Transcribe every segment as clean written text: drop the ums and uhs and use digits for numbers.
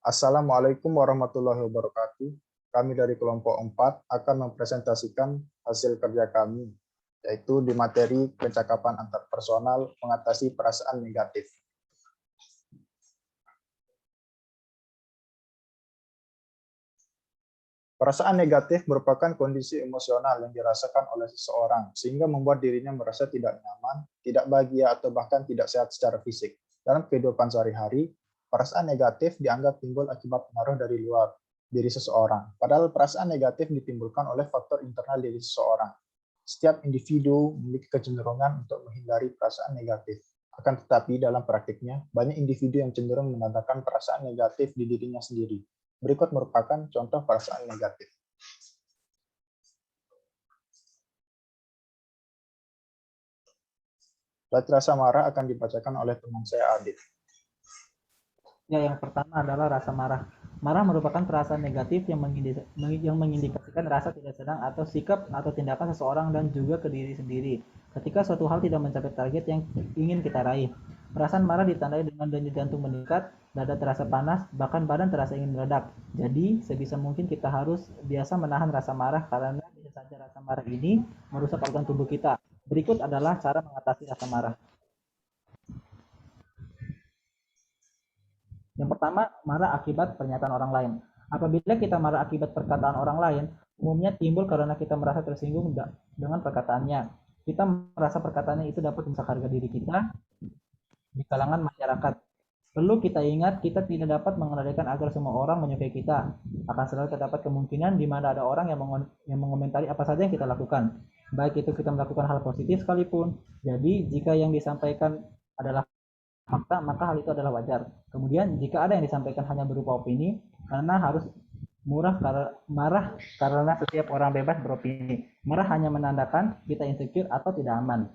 Assalamualaikum warahmatullahi wabarakatuh. Kami dari kelompok 4 akan mempresentasikan hasil kerja kami, yaitu di materi percakapan antar personal mengatasi perasaan negatif. Perasaan negatif merupakan kondisi emosional yang dirasakan oleh seseorang sehingga membuat dirinya merasa tidak nyaman, tidak bahagia, atau bahkan tidak sehat secara fisik. Dalam kehidupan sehari-hari, perasaan negatif dianggap timbul akibat pengaruh dari luar diri seseorang. Padahal perasaan negatif ditimbulkan oleh faktor internal diri seseorang. Setiap individu memiliki kecenderungan untuk menghindari perasaan negatif. Akan tetapi dalam praktiknya, banyak individu yang cenderung menandakan perasaan negatif di dirinya sendiri. Berikut merupakan contoh perasaan negatif. Slide rasa marah akan dibacakan oleh teman saya, Adit. Ya, yang pertama adalah rasa marah. Marah merupakan perasaan negatif yang mengindikasikan rasa tidak senang atau sikap atau tindakan seseorang dan juga ke diri sendiri ketika suatu hal tidak mencapai target yang ingin kita raih. Perasaan marah ditandai dengan denyut jantung meningkat, dada terasa panas, bahkan badan terasa ingin meledak. Jadi, sebisa mungkin kita harus biasa menahan rasa marah karena bisa saja rasa marah ini merusak organ tubuh kita. Berikut adalah cara mengatasi rasa marah. Yang pertama, marah akibat pernyataan orang lain. Apabila kita marah akibat perkataan orang lain, umumnya timbul karena kita merasa tersinggung dengan perkataannya. Kita merasa perkataannya itu dapat merusak harga diri kita di kalangan masyarakat. Perlu kita ingat, kita tidak dapat mengendalikan agar semua orang menyukai kita. Akan selalu terdapat kemungkinan di mana ada orang yang mengomentari apa saja yang kita lakukan. Baik itu kita melakukan hal positif sekalipun. Jadi, jika yang disampaikan adalah fakta, maka hal itu adalah wajar. Kemudian jika ada yang disampaikan hanya berupa opini, karena harus marah karena setiap orang bebas beropini. Marah hanya menandakan kita insecure atau tidak aman.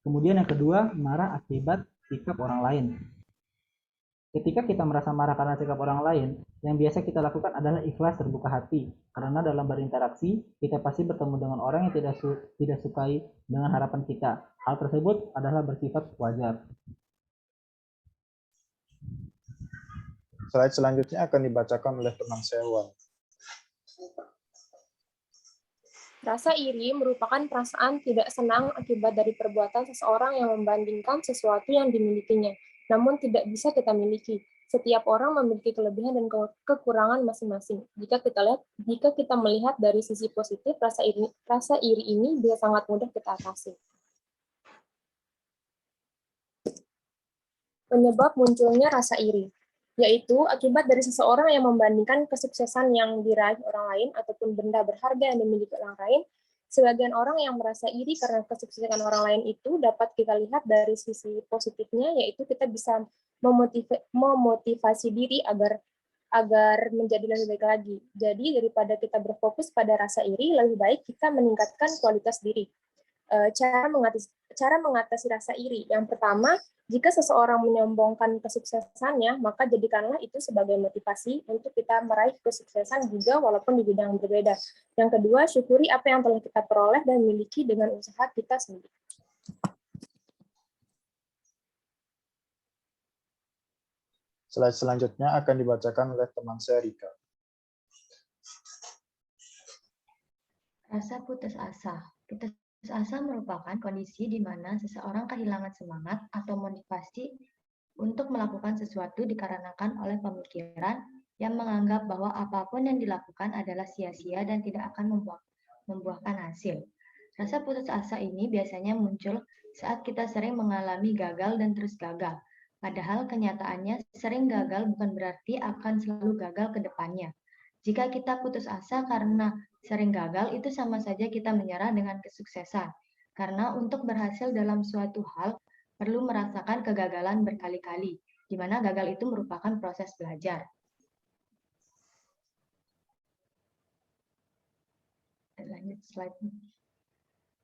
Kemudian yang kedua, marah akibat sikap orang lain. Ketika kita merasa marah karena sikap orang lain, yang biasa kita lakukan adalah ikhlas terbuka hati. Karena dalam berinteraksi, kita pasti bertemu dengan orang yang tidak sukai dengan harapan kita. Hal tersebut adalah bersifat wajar. Slide selanjutnya akan dibacakan oleh teman saya, Wan. Rasa iri merupakan perasaan tidak senang akibat dari perbuatan seseorang yang membandingkan sesuatu yang dimilikinya, namun tidak bisa kita miliki. Setiap orang memiliki kelebihan dan kekurangan masing-masing. Jika kita melihat dari sisi positif, rasa iri ini bisa sangat mudah kita atasi. Penyebab munculnya rasa iri, yaitu akibat dari seseorang yang membandingkan kesuksesan yang diraih orang lain ataupun benda berharga yang dimiliki orang lain. Sebagian orang yang merasa iri karena kesuksesan orang lain itu dapat kita lihat dari sisi positifnya, yaitu kita bisa memotivasi diri agar menjadi lebih baik lagi. Jadi daripada kita berfokus pada rasa iri, lebih baik kita meningkatkan kualitas diri. Cara mengatasi rasa iri. Yang pertama, jika seseorang menyombongkan kesuksesannya, maka jadikanlah itu sebagai motivasi untuk kita meraih kesuksesan juga walaupun di bidang berbeda. Yang kedua, syukuri apa yang telah kita peroleh dan miliki dengan usaha kita sendiri. Slide selanjutnya akan dibacakan oleh teman saya, Rika. Rasa putus asa. Putus asa merupakan kondisi di mana seseorang kehilangan semangat atau motivasi untuk melakukan sesuatu dikarenakan oleh pemikiran yang menganggap bahwa apapun yang dilakukan adalah sia-sia dan tidak akan membuahkan hasil. Rasa putus asa ini biasanya muncul saat kita sering mengalami gagal dan terus gagal. Padahal kenyataannya sering gagal bukan berarti akan selalu gagal ke depannya. Jika kita putus asa karena sering gagal, itu sama saja kita menyerah dengan kesuksesan. Karena untuk berhasil dalam suatu hal, perlu merasakan kegagalan berkali-kali, di mana gagal itu merupakan proses belajar. Lanjut slide.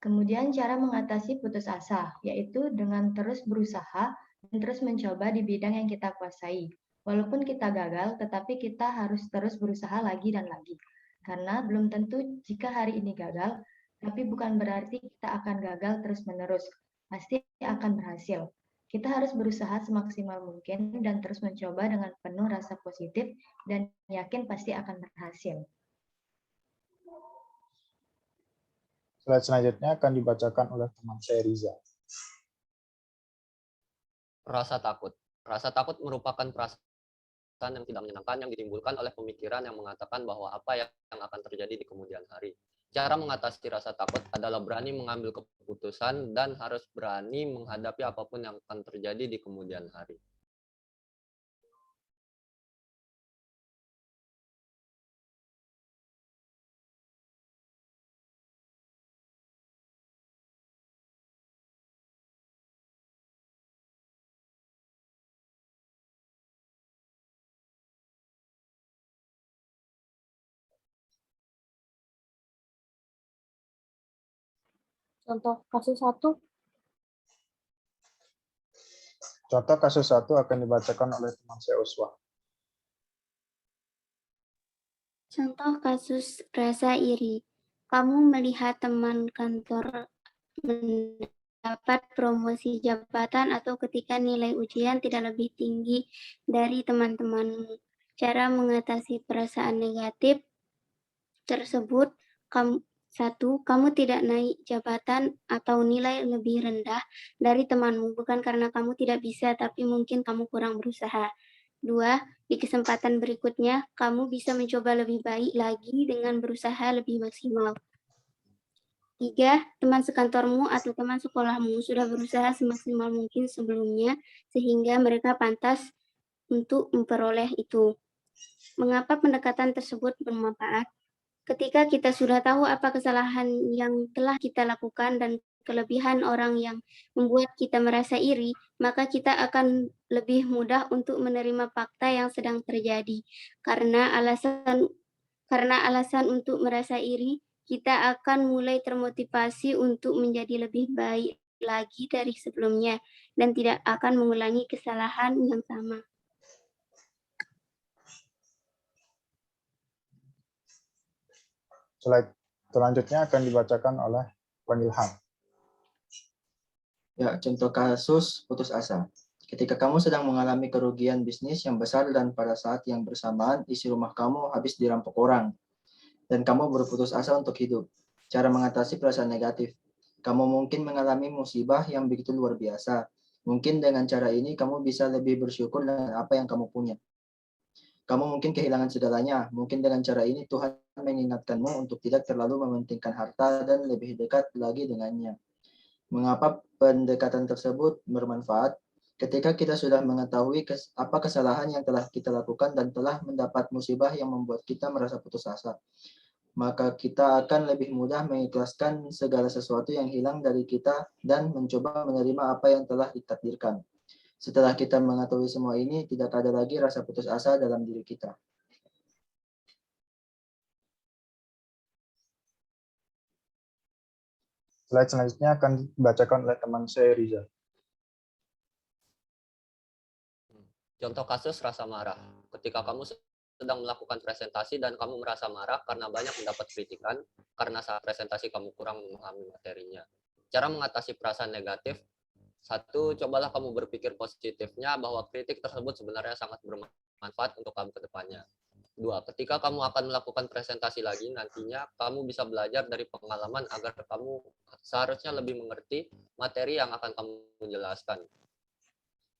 Kemudian cara mengatasi putus asa, yaitu dengan terus berusaha dan terus mencoba di bidang yang kita kuasai. Walaupun kita gagal, tetapi kita harus terus berusaha lagi dan lagi. Karena belum tentu jika hari ini gagal, tapi bukan berarti kita akan gagal terus-menerus. Pasti akan berhasil. Kita harus berusaha semaksimal mungkin dan terus mencoba dengan penuh rasa positif dan yakin pasti akan berhasil. Slide selanjutnya akan dibacakan oleh teman saya Riza. Rasa takut. Rasa takut merupakan perasaan yang tidak menyenangkan yang ditimbulkan oleh pemikiran yang mengatakan bahwa apa yang akan terjadi di kemudian hari. Cara mengatasi rasa takut adalah berani mengambil keputusan dan harus berani menghadapi apapun yang akan terjadi di kemudian hari. Contoh kasus 1. Contoh kasus 1 akan dibacakan oleh teman saya Uswa. Contoh kasus rasa iri. Kamu melihat teman kantor mendapat promosi jabatan atau ketika nilai ujian tidak lebih tinggi dari teman-temanmu. Cara mengatasi perasaan negatif tersebut, kamu tidak naik jabatan atau nilai lebih rendah dari temanmu, bukan karena kamu tidak bisa, tapi mungkin kamu kurang berusaha. 2. Di kesempatan berikutnya, kamu bisa mencoba lebih baik lagi dengan berusaha lebih maksimal. 3. Teman sekantormu atau teman sekolahmu sudah berusaha semaksimal mungkin sebelumnya, sehingga mereka pantas untuk memperoleh itu. Mengapa pendekatan tersebut bermanfaat? Ketika kita sudah tahu apa kesalahan yang telah kita lakukan dan kelebihan orang yang membuat kita merasa iri, maka kita akan lebih mudah untuk menerima fakta yang sedang terjadi. Karena alasan untuk merasa iri, kita akan mulai termotivasi untuk menjadi lebih baik lagi dari sebelumnya dan tidak akan mengulangi kesalahan yang sama. Slide selanjutnya akan dibacakan oleh Wan Ilham. Ya, contoh kasus putus asa. Ketika kamu sedang mengalami kerugian bisnis yang besar dan pada saat yang bersamaan isi rumah kamu habis dirampok orang dan kamu berputus asa untuk hidup. Cara mengatasi perasaan negatif. Kamu mungkin mengalami musibah yang begitu luar biasa. Mungkin dengan cara ini kamu bisa lebih bersyukur dengan apa yang kamu punya. Kamu mungkin kehilangan segalanya. Mungkin dengan cara ini Tuhan mengingatkanmu untuk tidak terlalu mementingkan harta dan lebih dekat lagi dengannya. Mengapa pendekatan tersebut bermanfaat? Ketika kita sudah mengetahui apa kesalahan yang telah kita lakukan dan telah mendapat musibah yang membuat kita merasa putus asa, maka kita akan lebih mudah mengikhlaskan segala sesuatu yang hilang dari kita dan mencoba menerima apa yang telah ditakdirkan. Setelah kita mengetahui semua ini, tidak ada lagi rasa putus asa dalam diri kita. Slide selanjutnya akan dibacakan oleh teman saya Riza. Contoh kasus rasa marah. Ketika kamu sedang melakukan presentasi dan kamu merasa marah karena banyak mendapat kritikan, karena saat presentasi kamu kurang memahami materinya. Cara mengatasi perasaan negatif, 1, cobalah kamu berpikir positifnya bahwa kritik tersebut sebenarnya sangat bermanfaat untuk kamu ke depannya. 2, ketika kamu akan melakukan presentasi lagi nantinya, kamu bisa belajar dari pengalaman agar kamu seharusnya lebih mengerti materi yang akan kamu jelaskan.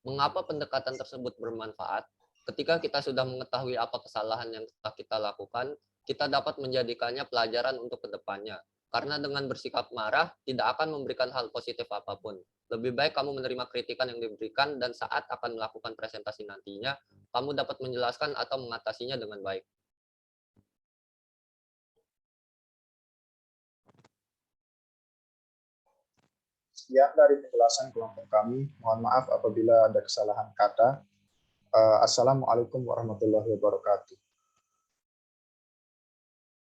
Mengapa pendekatan tersebut bermanfaat? Ketika kita sudah mengetahui apa kesalahan yang telah kita lakukan, kita dapat menjadikannya pelajaran untuk kedepannya. Karena dengan bersikap marah, tidak akan memberikan hal positif apapun. Lebih baik kamu menerima kritikan yang diberikan dan saat akan melakukan presentasi nantinya, kamu dapat menjelaskan atau mengatasinya dengan baik. Sekian dari penjelasan kelompok kami. Mohon maaf apabila ada kesalahan kata. Assalamualaikum warahmatullahi wabarakatuh.